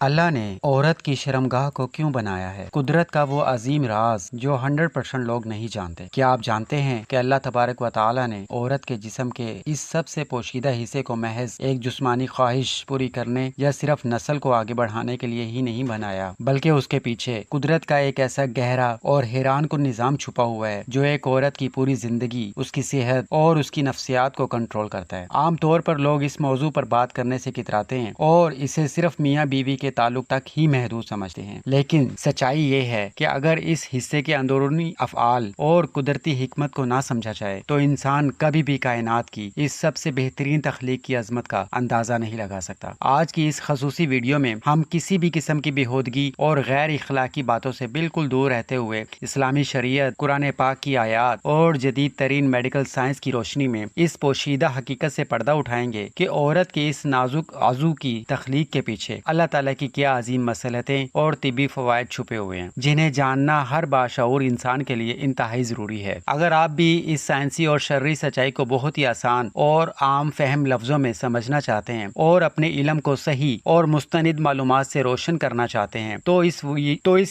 اللہ نے عورت کی شرمگاہ کو کیوں بنایا ہے؟ قدرت کا وہ عظیم راز جو 100% لوگ نہیں جانتے۔ کیا آپ جانتے ہیں کہ اللہ تبارک و تعالی نے عورت کے جسم کے اس سب سے پوشیدہ حصے کو محض ایک جسمانی خواہش پوری کرنے یا صرف نسل کو آگے بڑھانے کے لیے ہی نہیں بنایا، بلکہ اس کے پیچھے قدرت کا ایک ایسا گہرا اور حیران کن نظام چھپا ہوا ہے جو ایک عورت کی پوری زندگی، اس کی صحت اور اس کی نفسیات کو کنٹرول کرتا ہے۔ عام طور پر لوگ اس موضوع پر بات کرنے سے کتراتے ہیں اور اسے صرف میاں بیوی کے تعلق تک ہی محدود سمجھتے ہیں، لیکن سچائی یہ ہے کہ اگر اس حصے کے اندرونی افعال اور قدرتی حکمت کو نہ سمجھا جائے تو انسان کبھی بھی کائنات کی اس سب سے بہترین تخلیق کی عظمت کا اندازہ نہیں لگا سکتا۔ آج کی اس خصوصی ویڈیو میں ہم کسی بھی قسم کی بیہودگی اور غیر اخلاقی باتوں سے بالکل دور رہتے ہوئے اسلامی شریعت، قرآن پاک کی آیات اور جدید ترین میڈیکل سائنس کی روشنی میں اس پوشیدہ حقیقت سے پردہ اٹھائیں گے کہ عورت کے اس نازک عضو کی تخلیق کے پیچھے اللہ تعالیٰ کی کیا عظیم مصلحتیں اور طبی فوائد چھپے ہوئے ہیں، جنہیں جاننا ہر باشعور انسان کے لیے انتہائی ضروری ہے۔ اگر آپ بھی اس سائنسی اور شرعی سچائی کو بہت ہی آسان اور عام فہم لفظوں میں سمجھنا چاہتے ہیں اور اپنے علم کو صحیح اور مستند معلومات سے روشن کرنا چاہتے ہیں تو اس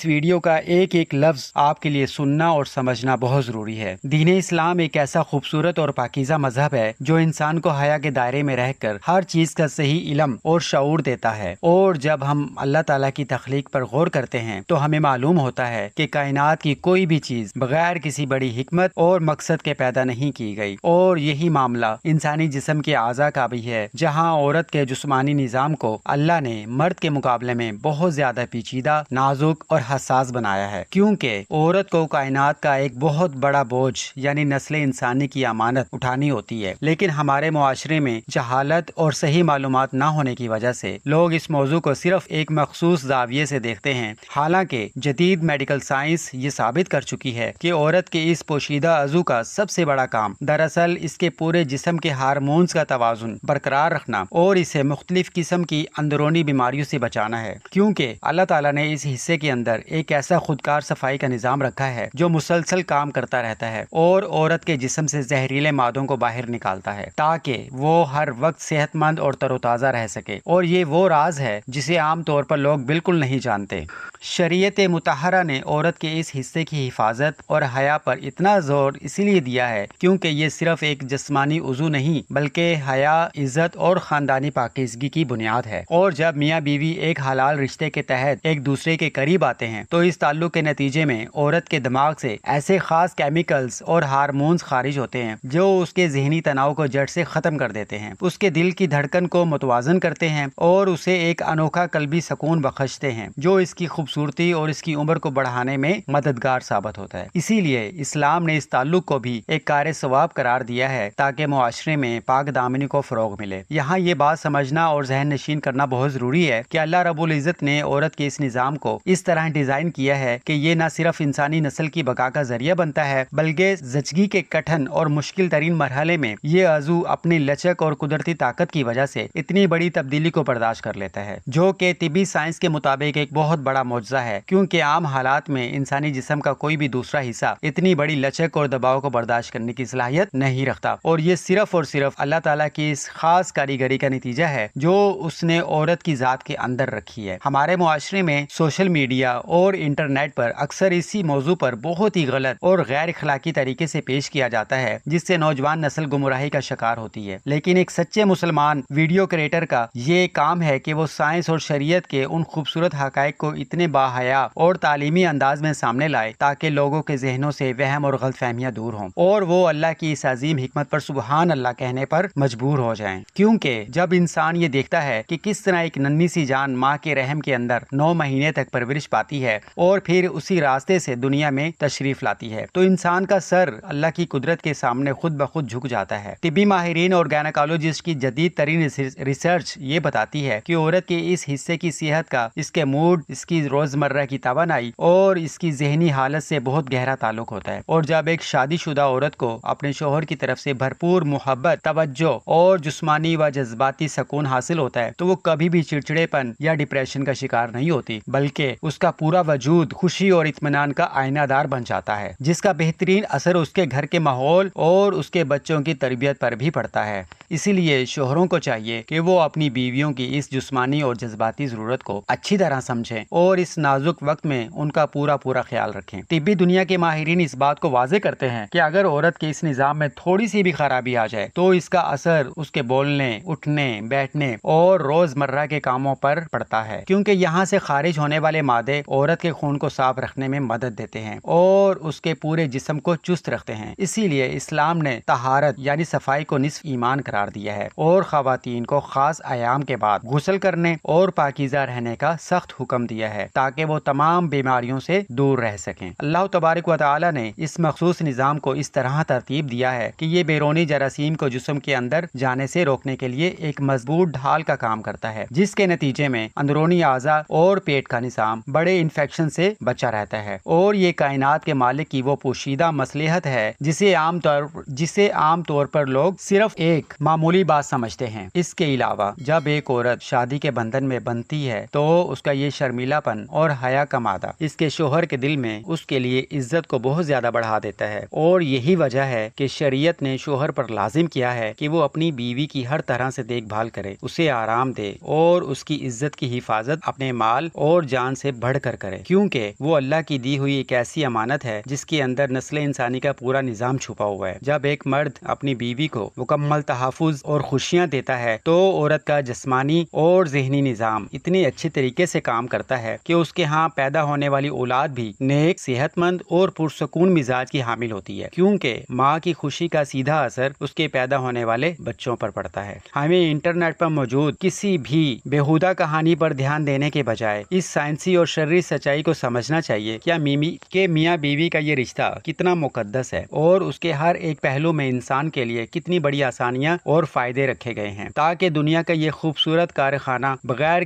ویڈیو کا ایک ایک لفظ آپ کے لیے سننا اور سمجھنا بہت ضروری ہے۔ دین اسلام ایک ایسا خوبصورت اور پاکیزہ مذہب ہے جو انسان کو حیا کے دائرے میں رہ کر ہر چیز کا صحیح علم اور شعور دیتا ہے، اور جب ہم اللہ تعالیٰ کی تخلیق پر غور کرتے ہیں تو ہمیں معلوم ہوتا ہے کہ کائنات کی کوئی بھی چیز بغیر کسی بڑی حکمت اور مقصد کے پیدا نہیں کی گئی، اور یہی معاملہ انسانی جسم کے اعضاء کا بھی ہے، جہاں عورت کے جسمانی نظام کو اللہ نے مرد کے مقابلے میں بہت زیادہ پیچیدہ، نازک اور حساس بنایا ہے، کیونکہ عورت کو کائنات کا ایک بہت بڑا بوجھ یعنی نسل انسانی کی امانت اٹھانی ہوتی ہے۔ لیکن ہمارے معاشرے میں جہالت اور صحیح معلومات نہ ہونے کی وجہ سے لوگ اس موضوع کو صرف ایک مخصوص زاویے سے دیکھتے ہیں، حالانکہ جدید میڈیکل سائنس یہ ثابت کر چکی ہے کہ عورت کے اس پوشیدہ عضو کا سب سے بڑا کام دراصل اس کے پورے جسم کے ہارمونز کا توازن برقرار رکھنا اور اسے مختلف قسم کی اندرونی بیماریوں سے بچانا ہے، کیونکہ اللہ تعالیٰ نے اس حصے کے اندر ایک ایسا خودکار صفائی کا نظام رکھا ہے جو مسلسل کام کرتا رہتا ہے اور عورت کے جسم سے زہریلے مادوں کو باہر نکالتا ہے تاکہ وہ ہر وقت صحت مند اور تر و تازہ رہ سکے، اور یہ وہ راز ہے جسے عام طور پر لوگ بالکل نہیں جانتے۔ شریعت مطہرہ نے عورت کے اس حصے کی حفاظت اور حیا پر اتنا زور اسی لیے دیا ہے کیونکہ یہ صرف ایک جسمانی عضو نہیں بلکہ حیا، عزت اور خاندانی پاکیزگی کی بنیاد ہے، اور جب میاں بیوی ایک حلال رشتے کے تحت ایک دوسرے کے قریب آتے ہیں تو اس تعلق کے نتیجے میں عورت کے دماغ سے ایسے خاص کیمیکلز اور ہارمونز خارج ہوتے ہیں جو اس کے ذہنی تناؤ کو جڑ سے ختم کر دیتے ہیں، اس کے دل کی دھڑکن کو متوازن کرتے ہیں اور اسے ایک انوکھا قلبی سکون بخشتے ہیں جو اس کی خوبصورتی اور اس کی عمر کو بڑھانے میں مددگار ثابت ہوتا ہے۔ اسی لیے اسلام نے اس تعلق کو بھی ایک کار ثواب قرار دیا ہے تاکہ معاشرے میں پاک دامنی کو فروغ ملے۔ یہاں یہ بات سمجھنا اور ذہن نشین کرنا بہت ضروری ہے کہ اللہ رب العزت نے عورت کے اس نظام کو اس طرح ڈیزائن کیا ہے کہ یہ نہ صرف انسانی نسل کی بقا کا ذریعہ بنتا ہے بلکہ زچگی کے کٹھن اور مشکل ترین مرحلے میں یہ عضو اپنی لچک اور قدرتی طاقت کی وجہ سے اتنی بڑی تبدیلی کو برداشت کر لیتا ہے، جو کہ طبی سائنس کے مطابق ایک بہت بڑا معجزہ ہے، کیونکہ عام حالات میں انسانی جسم کا کوئی بھی دوسرا حصہ اتنی بڑی لچک اور دباؤ کو برداشت کرنے کی صلاحیت نہیں رکھتا، اور یہ صرف اور صرف اللہ تعالیٰ کی اس خاص کاریگری کا نتیجہ ہے جو اس نے عورت کی ذات کے اندر رکھی ہے۔ ہمارے معاشرے میں سوشل میڈیا اور انٹرنیٹ پر اکثر اسی موضوع پر بہت ہی غلط اور غیر اخلاقی طریقے سے پیش کیا جاتا ہے جس سے نوجوان نسل گمراہی کا شکار ہوتی ہے، لیکن ایک سچے مسلمان ویڈیو کریٹر کا یہ کام ہے کہ وہ سائنس اور شریعت کے ان خوبصورت حقائق کو اتنے باحیا اور تعلیمی انداز میں سامنے لائے تاکہ لوگوں کے ذہنوں سے وہم اور غلط فہمیاں دور ہوں اور وہ اللہ کی اس عظیم حکمت پر سبحان اللہ کہنے پر مجبور ہو جائیں، کیونکہ جب انسان یہ دیکھتا ہے کہ کس طرح ایک ننھی سی جان ماں کے رحم کے اندر 9 مہینے تک پرورش پاتی ہے اور پھر اسی راستے سے دنیا میں تشریف لاتی ہے تو انسان کا سر اللہ کی قدرت کے سامنے خود بخود جھک جاتا ہے۔ طبی ماہرین اور گائنیکالوجسٹ کی جدید ترین ریسرچ یہ بتاتی ہے کہ عورت کے اس حصے کی صحت کا اس کے موڈ، اس کی روزمرہ کی توانائی اور اس کی ذہنی حالت سے بہت گہرا تعلق ہوتا ہے، اور جب ایک شادی شدہ عورت کو اپنے شوہر کی طرف سے بھرپور محبت، توجہ اور جسمانی و جذباتی سکون حاصل ہوتا ہے تو وہ کبھی بھی چڑچڑے پن یا ڈپریشن کا شکار نہیں ہوتی بلکہ اس کا پورا وجود خوشی اور اطمینان کا آئینہ دار بن جاتا ہے، جس کا بہترین اثر اس کے گھر کے ماحول اور اس کے بچوں کی تربیت پر بھی پڑتا ہے۔ اسی لیے شوہروں کو چاہیے کہ وہ اپنی بیویوں کی اس جسمانی اور جذباتی ذاتی ضرورت کو اچھی طرح سمجھیں اور اس نازک وقت میں ان کا پورا خیال رکھیں۔ طبی دنیا کے ماہرین اس بات کو واضح کرتے ہیں کہ اگر عورت کے اس نظام میں تھوڑی سی بھی خرابی آ جائے تو اس کا اثر اس کے بولنے، اٹھنے، بیٹھنے اور روزمرہ کے کاموں پر پڑتا ہے، کیونکہ یہاں سے خارج ہونے والے مادے عورت کے خون کو صاف رکھنے میں مدد دیتے ہیں اور اس کے پورے جسم کو چست رکھتے ہیں۔ اسی لیے اسلام نے طہارت یعنی صفائی کو نصف ایمان قرار دیا ہے اور خواتین کو خاص ایام کے بعد غسل کرنے اور پاکیزہ رہنے کا سخت حکم دیا ہے تاکہ وہ تمام بیماریوں سے دور رہ سکیں۔ اللہ تبارک و تعالی نے اس مخصوص نظام کو اس طرح ترتیب دیا ہے کہ یہ بیرونی جراثیم کو جسم کے اندر جانے سے روکنے کے لیے ایک مضبوط ڈھال کا کام کرتا ہے، جس کے نتیجے میں اندرونی اعضاء اور پیٹ کا نظام بڑے انفیکشن سے بچا رہتا ہے، اور یہ کائنات کے مالک کی وہ پوشیدہ مصلحت ہے جسے عام طور پر لوگ صرف ایک معمولی بات سمجھتے ہیں۔ اس کے علاوہ جب ایک عورت شادی کے بندھن میں بندتی ہے تو اس کا یہ شرمیلا پن اور حیا کا مادہ اس کے شوہر کے دل میں اس کے لیے عزت کو بہت زیادہ بڑھا دیتا ہے، اور یہی وجہ ہے کہ شریعت نے شوہر پر لازم کیا ہے کہ وہ اپنی بیوی کی ہر طرح سے دیکھ بھال کرے، اسے آرام دے اور اس کی عزت کی حفاظت اپنے مال اور جان سے بڑھ کر کرے، کیونکہ وہ اللہ کی دی ہوئی ایک ایسی امانت ہے جس کے اندر نسل انسانی کا پورا نظام چھپا ہوا ہے۔ جب ایک مرد اپنی بیوی کو مکمل تحفظ اور خوشیاں دیتا ہے تو عورت کا جسمانی اور ذہنی نظام اتنے اچھے طریقے سے کام کرتا ہے کہ اس کے ہاں پیدا ہونے والی اولاد بھی نیک، صحت مند اور پرسکون مزاج کی حامل ہوتی ہے، کیونکہ ماں کی خوشی کا سیدھا اثر اس کے پیدا ہونے والے بچوں پر پڑتا ہے۔ ہمیں انٹرنیٹ پر موجود کسی بھی بیہودہ کہانی پر دھیان دینے کے بجائے اس سائنسی اور شرعی سچائی کو سمجھنا چاہیے کہ میاں بیوی کا یہ رشتہ کتنا مقدس ہے اور اس کے ہر ایک پہلو میں انسان کے لیے کتنی بڑی آسانیاں اور فائدے رکھے گئے ہیں تاکہ دنیا کا یہ خوبصورت کارخانہ بغیر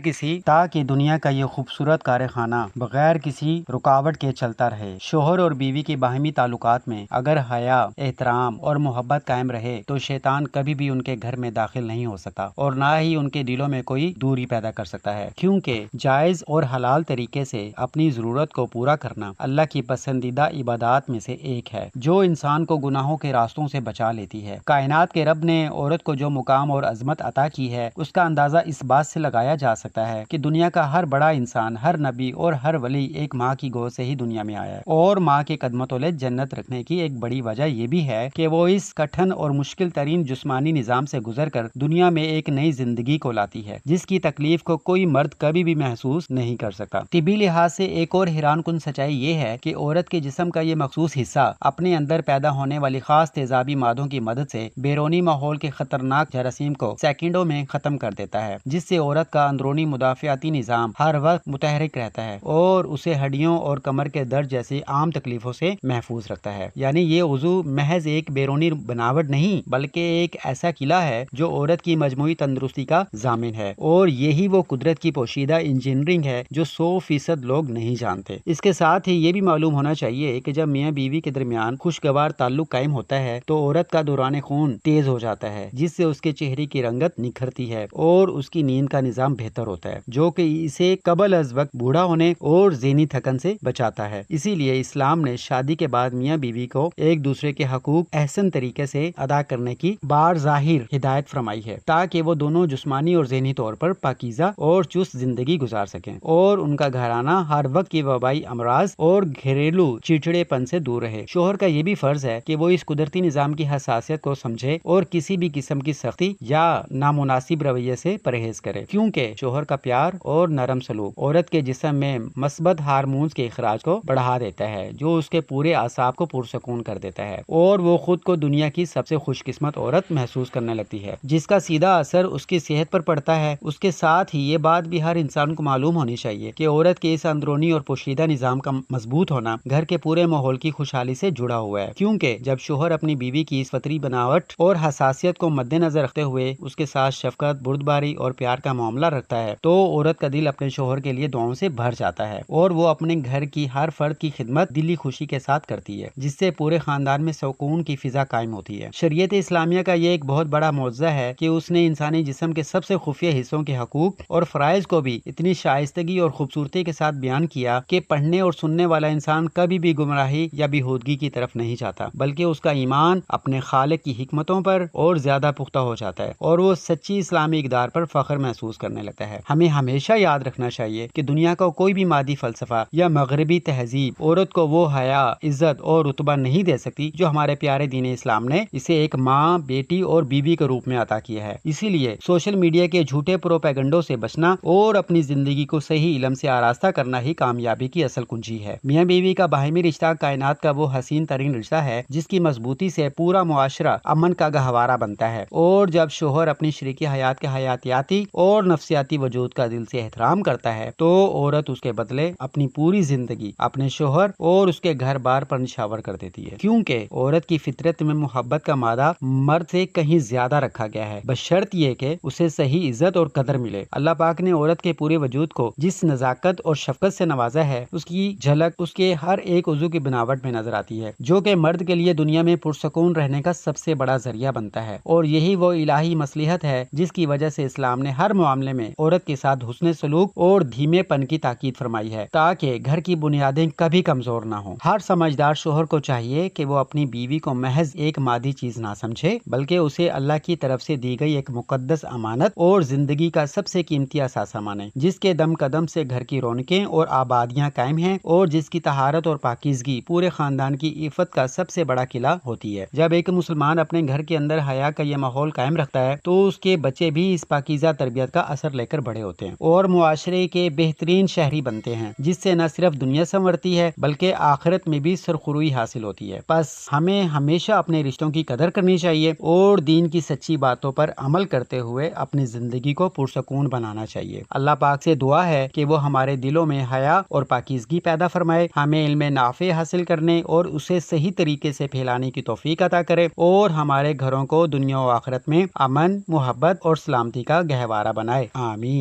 کسی رکاوٹ کے چلتا رہے۔ شوہر اور بیوی کے باہمی تعلقات میں اگر حیا، احترام اور محبت قائم رہے تو شیطان کبھی بھی ان کے گھر میں داخل نہیں ہو سکتا اور نہ ہی ان کے دلوں میں کوئی دوری پیدا کر سکتا ہے، کیونکہ جائز اور حلال طریقے سے اپنی ضرورت کو پورا کرنا اللہ کی پسندیدہ عبادات میں سے ایک ہے جو انسان کو گناہوں کے راستوں سے بچا لیتی ہے۔ کائنات کے رب نے عورت کو جو مقام اور عظمت عطا کی ہے اس کا اندازہ اس بات سے لگایا جا سکتا ہے کہ دنیا کا ہر بڑا انسان، ہر نبی اور ہر ولی ایک ماں کی گود سے ہی دنیا میں آیا ہے، اور ماں کے قدموں تلے جنت رکھنے کی ایک بڑی وجہ یہ بھی ہے کہ وہ اس کٹھن اور مشکل ترین جسمانی نظام سے گزر کر دنیا میں ایک نئی زندگی کو لاتی ہے جس کی تکلیف کو کوئی مرد کبھی بھی محسوس نہیں کر سکتا۔ طبی لحاظ سے ایک اور حیران کن سچائی یہ ہے کہ عورت کے جسم کا یہ مخصوص حصہ اپنے اندر پیدا ہونے والی خاص تیزابی مادوں کی مدد سے بیرونی ماحول کے خطرناک جراثیم کو سیکنڈوں میں ختم کر دیتا ہے، جس سے عورت کا اندرونی مدافعتی نظام ہر وقت متحرک رہتا ہے اور اسے ہڈیوں اور کمر کے درد جیسی عام تکلیفوں سے محفوظ رکھتا ہے۔ یعنی یہ عضو محض ایک بیرونی بناوٹ نہیں بلکہ ایک ایسا قلعہ ہے جو عورت کی مجموعی تندرستی کا ضامن ہے، اور یہی وہ قدرت کی پوشیدہ انجینئرنگ ہے جو 100% لوگ نہیں جانتے۔ اس کے ساتھ ہی یہ بھی معلوم ہونا چاہیے کہ جب میاں بیوی کے درمیان خوشگوار تعلق قائم ہوتا ہے تو عورت کا دوران خون تیز ہو جاتا ہے، جس سے اس کے چہرے کی رنگت نکھرتی ہے اور اس کی نیند کا نظام بہتر ہوتا ہے، جو کہ اسے قبل از وقت بوڑھا ہونے اور ذہنی تھکن سے بچاتا ہے۔ اسی لیے اسلام نے شادی کے بعد میاں بیوی کو ایک دوسرے کے حقوق احسن طریقے سے ادا کرنے کی بار ظاہر ہدایت فرمائی ہے تاکہ وہ دونوں جسمانی اور ذہنی طور پر پاکیزہ اور چست زندگی گزار سکیں اور ان کا گھرانہ ہر وقت کی وبائی امراض اور گھریلو چڑچڑے پن سے دور رہے۔ شوہر کا یہ بھی فرض ہے کہ وہ اس قدرتی نظام کی حساسیت کو سمجھے اور کسی بھی قسم کی سختی یا نامناسب رویے سے پرہیز کرے، کیونکہ شوہر کا پیار اور نرم سلوک عورت کے جسم میں مثبت ہارمونز کے اخراج کو بڑھا دیتا ہے جو اس کے پورے اعصاب کو پرسکون کر دیتا ہے اور وہ خود کو دنیا کی سب سے خوش قسمت عورت محسوس کرنے لگتی ہے، جس کا سیدھا اثر اس کی صحت پر پڑتا ہے۔ اس کے ساتھ ہی یہ بات بھی ہر انسان کو معلوم ہونی چاہیے کہ عورت کے اس اندرونی اور پوشیدہ نظام کا مضبوط ہونا گھر کے پورے ماحول کی خوشحالی سے جڑا ہوا ہے، کیونکہ جب شوہر اپنی بیوی کی اس فطری بناوٹ اور حساسیت کو مد نظر رکھتے ہوئے اس کے ساتھ شفقت، بردباری اور پیار کا معاملہ رکھتا ہے تو عورت کا دل اپنے شوہر کے لیے دعاؤں سے بھر جاتا ہے اور وہ اپنے گھر کی ہر فرد کی خدمت دلی خوشی کے ساتھ کرتی ہے، جس سے پورے خاندان میں سکون کی فضا قائم ہوتی ہے۔ شریعت اسلامیہ کا یہ ایک بہت بڑا معجزہ ہے کہ اس نے انسانی جسم کے سب سے خفیہ حصوں کے حقوق اور فرائض کو بھی اتنی شائستگی اور خوبصورتی کے ساتھ بیان کیا کہ پڑھنے اور سننے والا انسان کبھی بھی گمراہی یا بیہودگی کی طرف نہیں جاتا، بلکہ اس کا ایمان اپنے خالق کی حکمتوں پر اور زیادہ پختہ ہو جاتا ہے اور وہ سچی اسلامی اقدار پر فخر محسوس کرنے لگتا ہے۔ ہمیں ہمیشہ یاد رکھنا چاہیے کہ دنیا کا کوئی بھی مادی فلسفہ یا مغربی تہذیب عورت کو وہ حیا، عزت اور رتبہ نہیں دے سکتی جو ہمارے پیارے دین اسلام نے اسے ایک ماں، بیٹی اور بیوی کے روپ میں عطا کیا ہے۔ اسی لیے سوشل میڈیا کے جھوٹے پروپیگنڈوں سے بچنا اور اپنی زندگی کو صحیح علم سے آراستہ کرنا ہی کامیابی کی اصل کنجی ہے۔ میاں بیوی کا باہمی رشتہ کائنات کا وہ حسین ترین رشتہ ہے جس کی مضبوطی سے پورا معاشرہ امن کا گہوارہ بنتا ہے، اور جب شوہر اپنی شریک حیات کے حیاتیاتی اور نفسیاتی وجود کا دل سے احترام کرتا ہے تو عورت اس کے بدلے اپنی پوری زندگی اپنے شوہر اور اس کے گھر بار پر نشاور کر دیتی ہے، کیونکہ عورت کی فطرت میں محبت کا مادہ مرد سے کہیں زیادہ رکھا گیا ہے، بشرط یہ کہ اسے صحیح عزت اور قدر ملے۔ اللہ پاک نے عورت کے پورے وجود کو جس نزاکت اور شفقت سے نوازا ہے اس کی جھلک اس کے ہر ایک عضو کی بناوٹ میں نظر آتی ہے، جو کہ مرد کے لیے دنیا میں پرسکون رہنے کا سب سے بڑا ذریعہ بنتا ہے، اور یہی وہ الہی مصلحت ہے جس کی وجہ سے اسلام نے ہر معاملے میں عورت کے ساتھ حسن سلوک اور دھیمے پن کی تاکید فرمائی ہے تاکہ گھر کی بنیادیں کبھی کمزور نہ ہوں۔ ہر سمجھدار شوہر کو چاہیے کہ وہ اپنی بیوی کو محض ایک مادی چیز نہ سمجھے، بلکہ اسے اللہ کی طرف سے دی گئی ایک مقدس امانت اور زندگی کا سب سے قیمتی اثاثہ مانے، جس کے دم قدم سے گھر کی رونقیں اور آبادیاں قائم ہیں اور جس کی طہارت اور پاکیزگی پورے خاندان کی عفت کا سب سے بڑا قلعہ ہوتی ہے۔ جب ایک مسلمان اپنے گھر کے اندر حیا کا یہ ماحول قائم رکھتا ہے تو اس کے بچے بھی اس پاکیزہ تربیت کا اثر لے کر بڑے ہوتے ہیں اور معاشرے کے بہترین شہری بنتے ہیں، جس سے نہ صرف دنیا سنورتی ہے بلکہ آخرت میں بھی سرخروئی حاصل ہوتی ہے۔ بس ہمیں ہمیشہ اپنے رشتوں کی قدر کرنی چاہیے اور دین کی سچی باتوں پر عمل کرتے ہوئے اپنی زندگی کو پرسکون بنانا چاہیے۔ اللہ پاک سے دعا ہے کہ وہ ہمارے دلوں میں حیا اور پاکیزگی پیدا فرمائے، ہمیں علم نافع حاصل کرنے اور اسے صحیح طریقے سے پھیلانے کی توفیق عطا کرے اور ہمارے گھروں کو دنیا و آخرت میں امن، محبت اور سلامتی کا گہوارہ بنائے۔ آمین۔